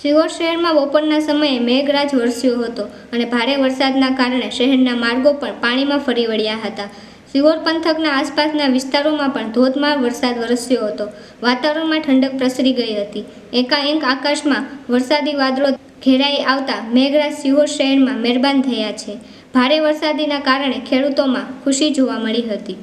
સિહોર શહેરમાં બપોરના સમયે મેઘરાજ વરસ્યો હતો અને ભારે વરસાદના કારણે શહેરના માર્ગો પણ પાણીમાં ફરી વળ્યા હતા। સિહોર પંથકના આસપાસના વિસ્તારોમાં પણ ધોધમાર વરસાદ વરસ્યો હતો। વાતાવરણમાં ઠંડક પ્રસરી ગઈ હતી। એકાએક આકાશમાં વરસાદી વાદળો ઘેરાઈ આવતા મેઘરાજ સિહોર શહેરમાં મહેરબાન થયા છે। ભારે વરસાદના કારણે ખેડૂતોમાં ખુશી જોવા મળી હતી।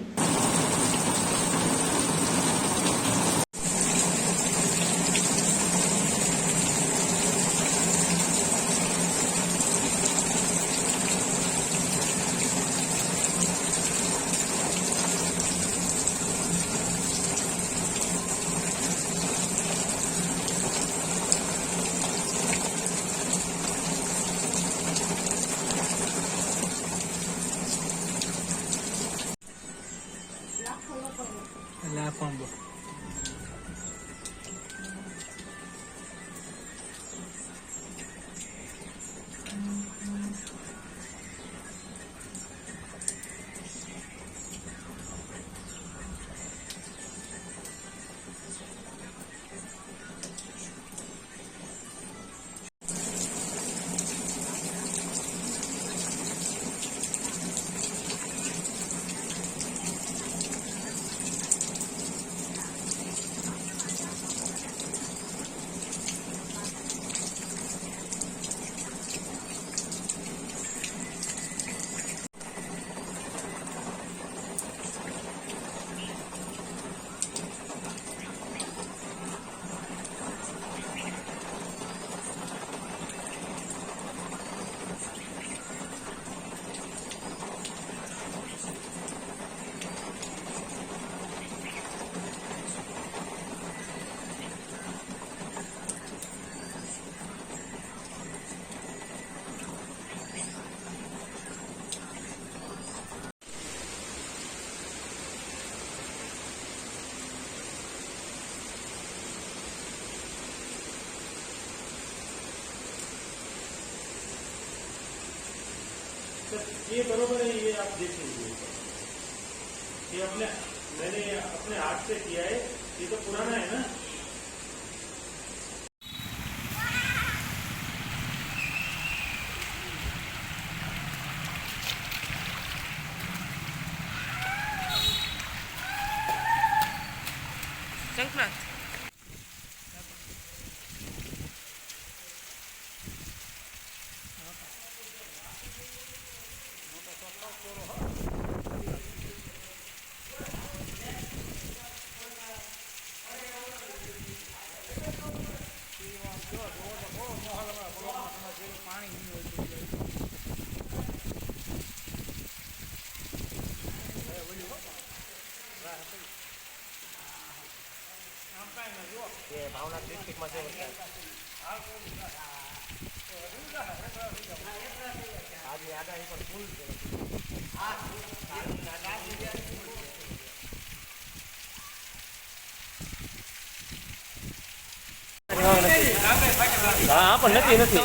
La combo. ये बरोबर है। ये आप देख लीजिए, ये मैंने अपने हाथ से किया है। ये तो पुराना है ना। संक्रांत भावना डिस्ट्रिक्ट में आज आगाही पर फूल हाँ पण નથી નથી